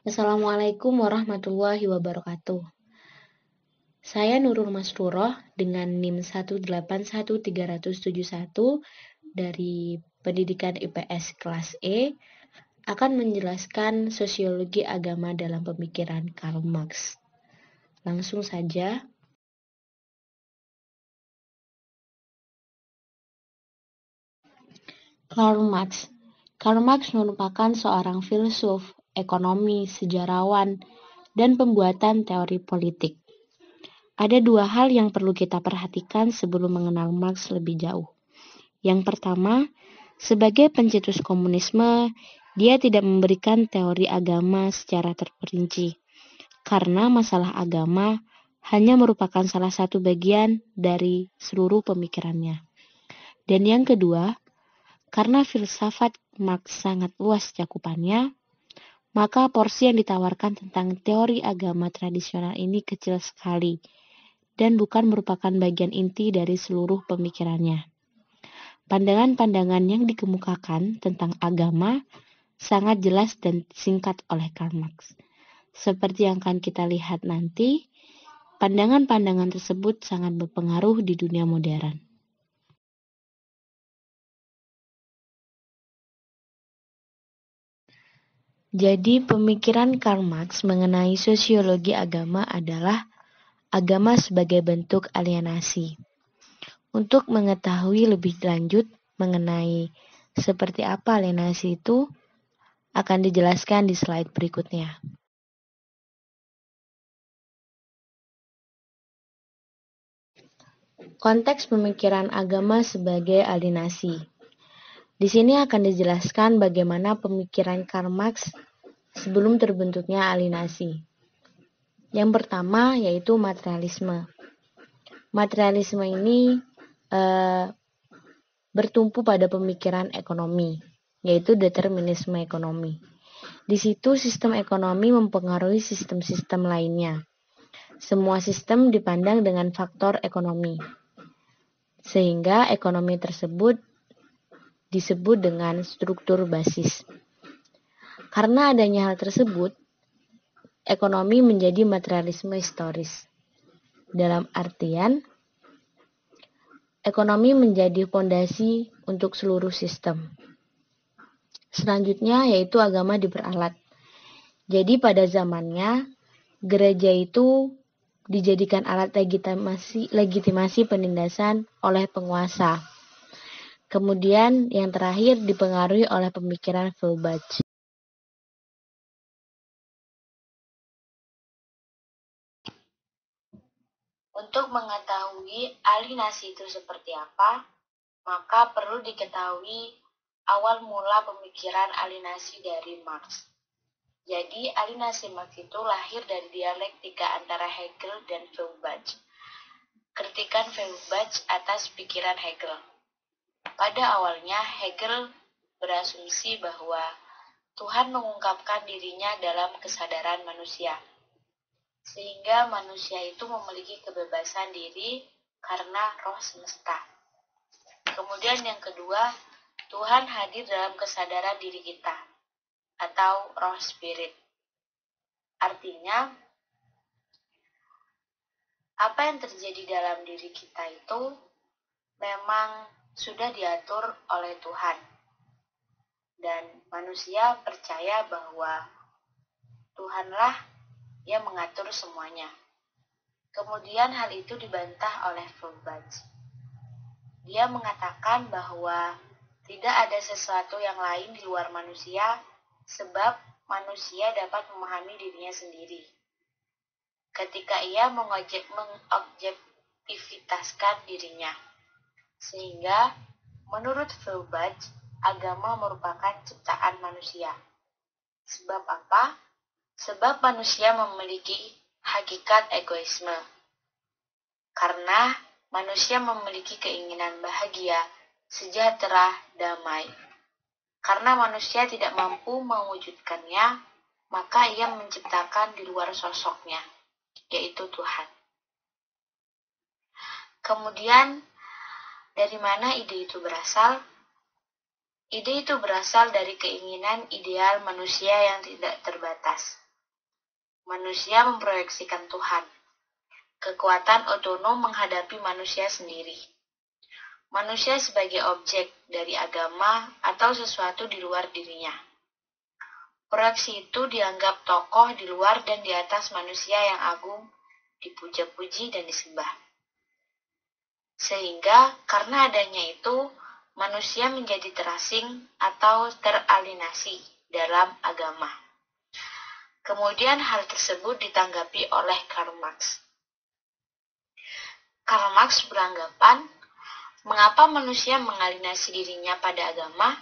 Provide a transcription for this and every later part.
Assalamualaikum warahmatullahi wabarakatuh. Saya Nurul Masruroh dengan NIM 1813071 dari Pendidikan IPS kelas E akan menjelaskan sosiologi agama dalam pemikiran Karl Marx. Langsung saja. Karl Marx merupakan seorang filsuf, ekonomi, sejarawan, dan pembuatan teori politik. Ada dua hal yang perlu kita perhatikan sebelum mengenal Marx lebih jauh. Yang pertama, sebagai pencetus komunisme, dia tidak memberikan teori agama secara terperinci, karena masalah agama hanya merupakan salah satu bagian dari seluruh pemikirannya. Dan yang kedua, karena filsafat Marx sangat luas cakupannya, maka porsi yang ditawarkan tentang teori agama tradisional ini kecil sekali, dan bukan merupakan bagian inti dari seluruh pemikirannya. Pandangan-pandangan yang dikemukakan tentang agama sangat jelas dan singkat oleh Karl Marx. Seperti yang akan kita lihat nanti, pandangan-pandangan tersebut sangat berpengaruh di dunia modern. Jadi, pemikiran Karl Marx mengenai sosiologi agama adalah agama sebagai bentuk alienasi. Untuk mengetahui lebih lanjut mengenai seperti apa alienasi itu, akan dijelaskan di slide berikutnya. Konteks pemikiran agama sebagai alienasi. Di sini akan dijelaskan bagaimana pemikiran Karl Marx sebelum terbentuknya alienasi. Yang pertama yaitu materialisme. Materialisme ini bertumpu pada pemikiran ekonomi, yaitu determinisme ekonomi. Di situ sistem ekonomi mempengaruhi sistem-sistem lainnya. Semua sistem dipandang dengan faktor ekonomi, sehingga ekonomi tersebut disebut dengan struktur basis. Karena adanya hal tersebut, ekonomi menjadi materialisme historis. Dalam artian, ekonomi menjadi fondasi untuk seluruh sistem. Selanjutnya yaitu agama diperalat. Jadi pada zamannya, gereja itu dijadikan alat legitimasi penindasan oleh penguasa. Kemudian yang terakhir dipengaruhi oleh pemikiran Feuerbach. Untuk mengetahui alienasi itu seperti apa, maka perlu diketahui awal mula pemikiran alienasi dari Marx. Jadi, alienasi Marx itu lahir dari dialektika antara Hegel dan Feuerbach. Kritikan Feuerbach atas pikiran Hegel. Pada awalnya, Hegel berasumsi bahwa Tuhan mengungkapkan dirinya dalam kesadaran manusia, sehingga manusia itu memiliki kebebasan diri karena roh semesta. Kemudian yang kedua, Tuhan hadir dalam kesadaran diri kita, atau roh spirit. Artinya, apa yang terjadi dalam diri kita itu memang sudah diatur oleh Tuhan. Dan manusia percaya bahwa Tuhanlah yang mengatur semuanya. Kemudian hal itu dibantah oleh Feuerbach. Dia mengatakan bahwa tidak ada sesuatu yang lain di luar manusia, sebab manusia dapat memahami dirinya sendiri. Ketika ia mengobjektivitaskan dirinya. Sehingga, menurut Feuerbach, agama merupakan ciptaan manusia. Sebab apa? Sebab manusia memiliki hakikat egoisme. Karena manusia memiliki keinginan bahagia, sejahtera, damai. Karena manusia tidak mampu mewujudkannya, maka ia menciptakan di luar sosoknya, yaitu Tuhan. Kemudian, dari mana ide itu berasal? Ide itu berasal dari keinginan ideal manusia yang tidak terbatas. manusia memproyeksikan Tuhan. Kekuatan otonom menghadapi manusia sendiri. Manusia sebagai objek dari agama atau sesuatu di luar dirinya. Proyeksi itu dianggap tokoh di luar dan di atas manusia yang agung, dipuja-puji dan disembah. Sehingga karena adanya itu, manusia menjadi terasing atau teralinasi dalam agama. Kemudian hal tersebut ditanggapi oleh Karl Marx. Karl Marx beranggapan, mengapa manusia mengalinasi dirinya pada agama?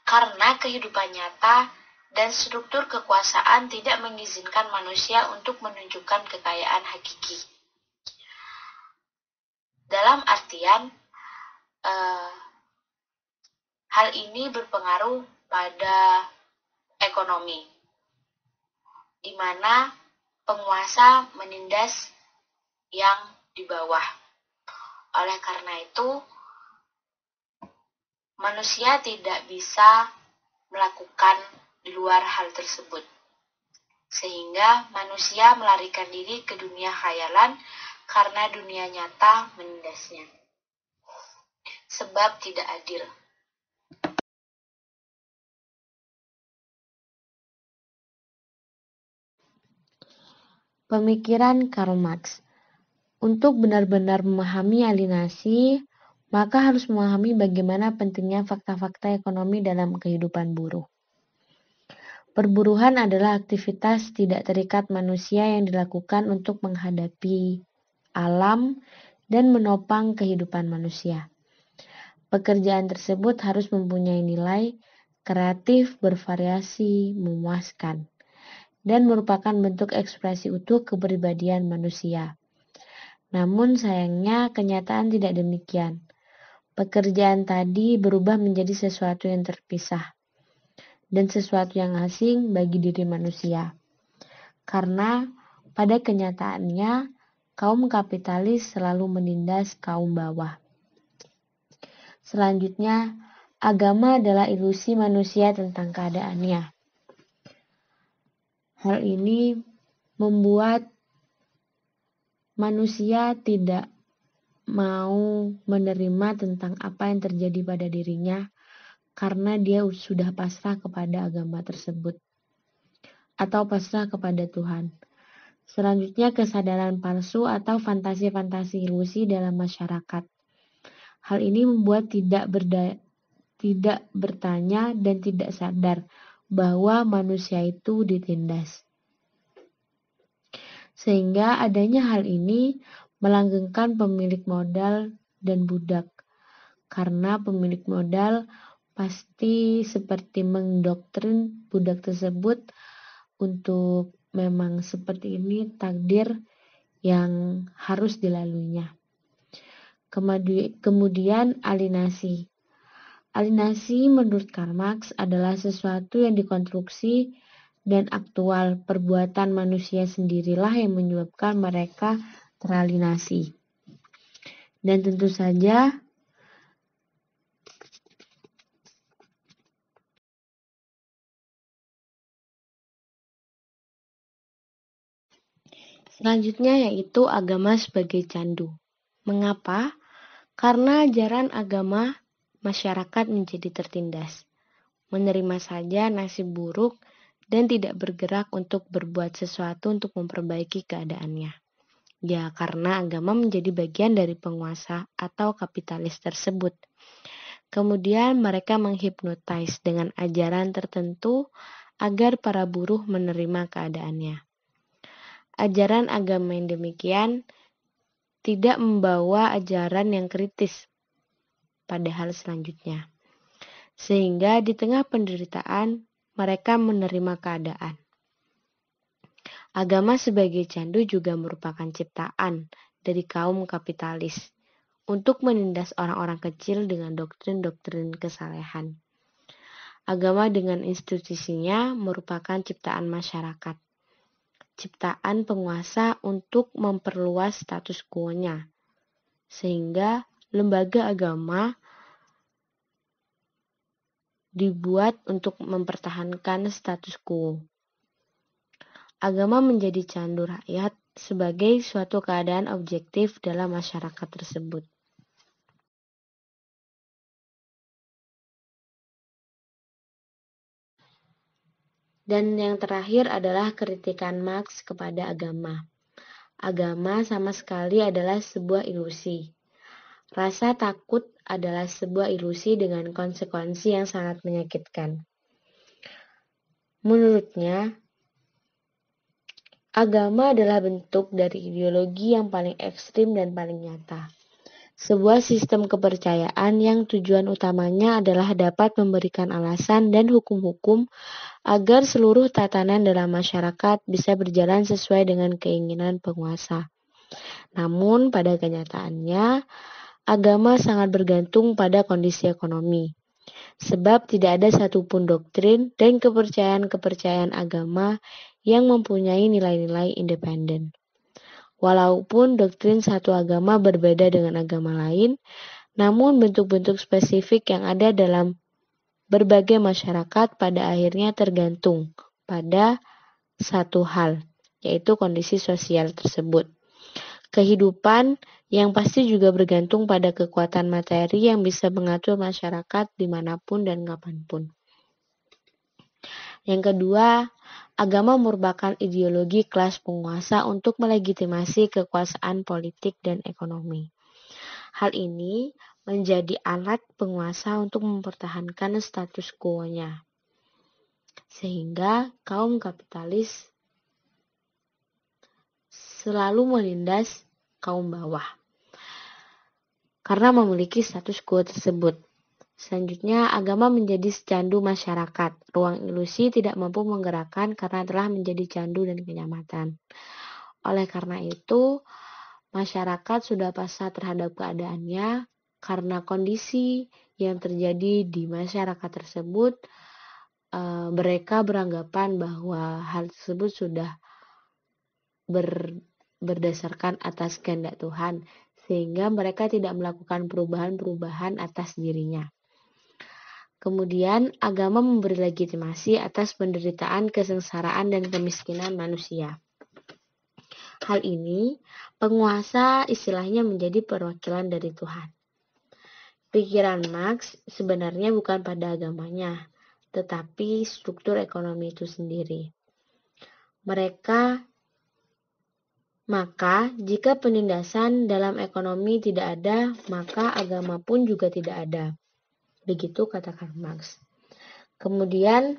Karena kehidupan nyata dan struktur kekuasaan tidak mengizinkan manusia untuk menunjukkan kekayaan hakiki. Dalam artian, hal ini berpengaruh pada ekonomi, di mana penguasa menindas yang di bawah. Oleh karena itu, manusia tidak bisa melakukan di luar hal tersebut. Sehingga manusia melarikan diri ke dunia khayalan karena dunia nyata menindasnya. Sebab tidak adil. Pemikiran Karl Marx. Untuk benar-benar memahami alienasi, maka harus memahami bagaimana pentingnya fakta-fakta ekonomi dalam kehidupan buruh. Perburuhan adalah aktivitas tidak terikat manusia yang dilakukan untuk menghadapi alam dan menopang kehidupan manusia. Pekerjaan tersebut harus mempunyai nilai kreatif, bervariasi, memuaskan, dan merupakan bentuk ekspresi utuh kepribadian manusia. Namun sayangnya kenyataan tidak demikian. Pekerjaan tadi berubah menjadi sesuatu yang terpisah dan sesuatu yang asing bagi diri manusia. Karena pada kenyataannya kaum kapitalis selalu menindas kaum bawah. Selanjutnya, agama adalah ilusi manusia tentang keadaannya. Hal ini membuat manusia tidak mau menerima tentang apa yang terjadi pada dirinya karena dia sudah pasrah kepada agama tersebut atau pasrah kepada Tuhan. Selanjutnya, kesadaran palsu atau fantasi-fantasi ilusi dalam masyarakat. Hal ini membuat tidak bertanya dan tidak sadar bahwa manusia itu ditindas. Sehingga adanya hal ini melanggengkan pemilik modal dan budak. Karena pemilik modal pasti seperti mendoktrin budak tersebut untuk memang seperti ini takdir yang harus dilaluinya. Kemudian alienasi. Alienasi menurut Karl Marx adalah sesuatu yang dikonstruksi dan aktual. Perbuatan manusia sendirilah yang menyebabkan mereka teralienasi. Dan tentu saja selanjutnya yaitu agama sebagai candu. Mengapa? Karena ajaran agama masyarakat menjadi tertindas, menerima saja nasib buruk dan tidak bergerak untuk berbuat sesuatu untuk memperbaiki keadaannya. Ya, karena agama menjadi bagian dari penguasa atau kapitalis tersebut. Kemudian mereka menghipnotis dengan ajaran tertentu agar para buruh menerima keadaannya. Ajaran agama yang demikian tidak membawa ajaran yang kritis pada hal selanjutnya. Sehingga di tengah penderitaan, mereka menerima keadaan. Agama sebagai candu juga merupakan ciptaan dari kaum kapitalis untuk menindas orang-orang kecil dengan doktrin-doktrin kesalehan. Agama dengan institusinya merupakan ciptaan masyarakat, ciptaan penguasa untuk memperluas status quo-nya, sehingga lembaga agama dibuat untuk mempertahankan status quo. agama menjadi candu rakyat sebagai suatu keadaan objektif dalam masyarakat tersebut. Dan yang terakhir adalah kritikan Marx kepada agama. Agama sama sekali adalah sebuah ilusi. Rasa takut adalah sebuah ilusi dengan konsekuensi yang sangat menyakitkan. Menurutnya, agama adalah bentuk dari ideologi yang paling ekstrim dan paling nyata. Sebuah sistem kepercayaan yang tujuan utamanya adalah dapat memberikan alasan dan hukum-hukum agar seluruh tatanan dalam masyarakat bisa berjalan sesuai dengan keinginan penguasa. Namun, pada kenyataannya, agama sangat bergantung pada kondisi ekonomi, sebab tidak ada satupun doktrin dan kepercayaan-kepercayaan agama yang mempunyai nilai-nilai independen. Walaupun doktrin satu agama berbeda dengan agama lain, namun bentuk-bentuk spesifik yang ada dalam berbagai masyarakat pada akhirnya tergantung pada satu hal, yaitu kondisi sosial tersebut. Kehidupan yang pasti juga bergantung pada kekuatan materi yang bisa mengatur masyarakat dimanapun dan kapanpun. Yang kedua, agama merupakan ideologi kelas penguasa untuk melegitimasi kekuasaan politik dan ekonomi. Hal ini menjadi alat penguasa untuk mempertahankan status quo-nya, sehingga kaum kapitalis selalu menindas kaum bawah karena memiliki status quo tersebut. Selanjutnya, agama menjadi candu masyarakat. Ruang ilusi tidak mampu menggerakkan karena telah menjadi candu dan kenyamanan. Oleh karena itu, masyarakat sudah pasrah terhadap keadaannya karena kondisi yang terjadi di masyarakat tersebut. Mereka beranggapan bahwa hal tersebut sudah berdasarkan atas kehendak Tuhan, sehingga mereka tidak melakukan perubahan-perubahan atas dirinya. Kemudian, agama memberi legitimasi atas penderitaan, kesengsaraan, dan kemiskinan manusia. Hal ini, penguasa istilahnya menjadi perwakilan dari Tuhan. Pikiran Marx sebenarnya bukan pada agamanya, tetapi struktur ekonomi itu sendiri. Maka, jika penindasan dalam ekonomi tidak ada, maka agama pun juga tidak ada. Begitu katakan Marx. Kemudian,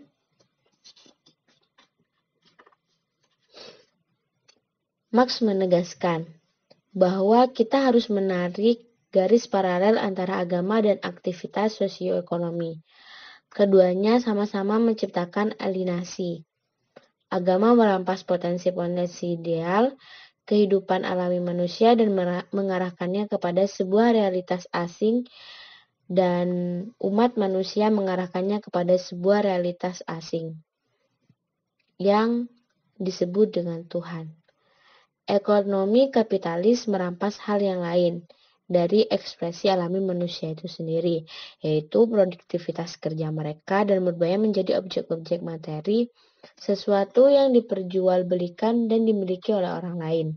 Marx menegaskan bahwa kita harus menarik garis paralel antara agama dan aktivitas sosioekonomi. Keduanya sama-sama menciptakan alienasi. Agama merampas potensi-potensi ideal kehidupan alami manusia dan mengarahkannya kepada sebuah realitas asing, dan umat manusia mengarahkannya kepada sebuah realitas asing yang disebut dengan Tuhan. Ekonomi kapitalis merampas hal yang lain dari ekspresi alami manusia itu sendiri, yaitu produktivitas kerja mereka, dan berubah menjadi objek-objek materi, sesuatu yang diperjualbelikan dan dimiliki oleh orang lain.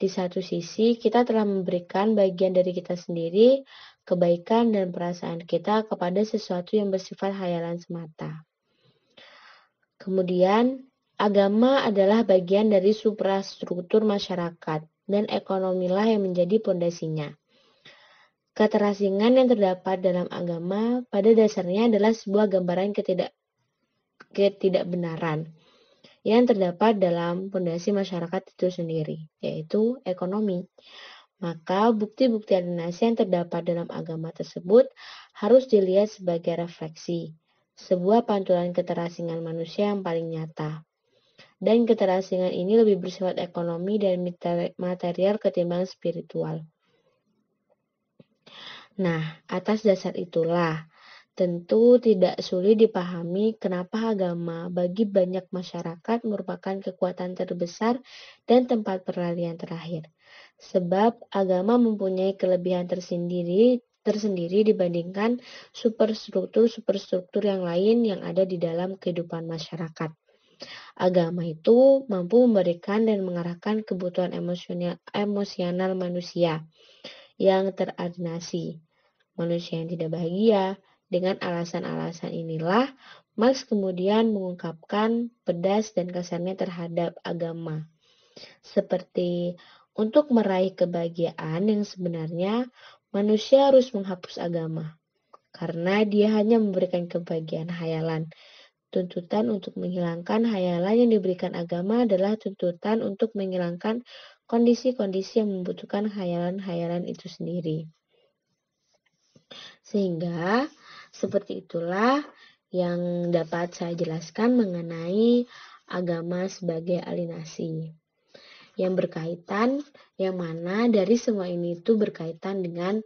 Di satu sisi, kita telah memberikan bagian dari kita sendiri, kebaikan dan perasaan kita kepada sesuatu yang bersifat khayalan semata. Kemudian, agama adalah bagian dari suprastruktur masyarakat, dan ekonomilah yang menjadi pondasinya. Keterasingan yang terdapat dalam agama pada dasarnya adalah sebuah gambaran ketidakbenaran yang terdapat dalam pondasi masyarakat itu sendiri, yaitu ekonomi. Maka bukti-bukti alienasi yang terdapat dalam agama tersebut harus dilihat sebagai refleksi, sebuah pantulan keterasingan manusia yang paling nyata. Dan keterasingan ini lebih bersifat ekonomi dan material ketimbang spiritual. Nah, atas dasar itulah, tentu tidak sulit dipahami kenapa agama bagi banyak masyarakat merupakan kekuatan terbesar dan tempat perlarian terakhir. Sebab agama mempunyai kelebihan tersendiri dibandingkan superstruktur yang lain yang ada di dalam kehidupan masyarakat. Agama itu mampu memberikan dan mengarahkan kebutuhan emosional manusia yang teralienasi. Manusia yang tidak bahagia. Dengan alasan-alasan inilah, Marx kemudian mengungkapkan pedas dan kasarnya terhadap agama. Seperti untuk meraih kebahagiaan yang sebenarnya, manusia harus menghapus agama. Karena dia hanya memberikan kebahagiaan hayalan. Tuntutan untuk menghilangkan hayalan yang diberikan agama adalah tuntutan untuk menghilangkan kondisi-kondisi yang membutuhkan hayalan-hayalan itu sendiri. Sehingga seperti itulah yang dapat saya jelaskan mengenai agama sebagai alienasi. Yang berkaitan, yang mana dari semua ini itu berkaitan dengan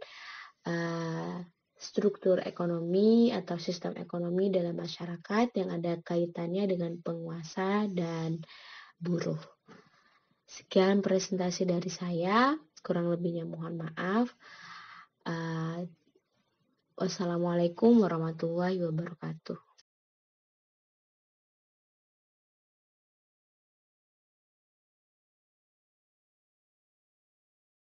struktur ekonomi atau sistem ekonomi dalam masyarakat yang ada kaitannya dengan penguasa dan buruh. Sekian presentasi dari saya, kurang lebihnya mohon maaf. Wassalamualaikum warahmatullahi wabarakatuh.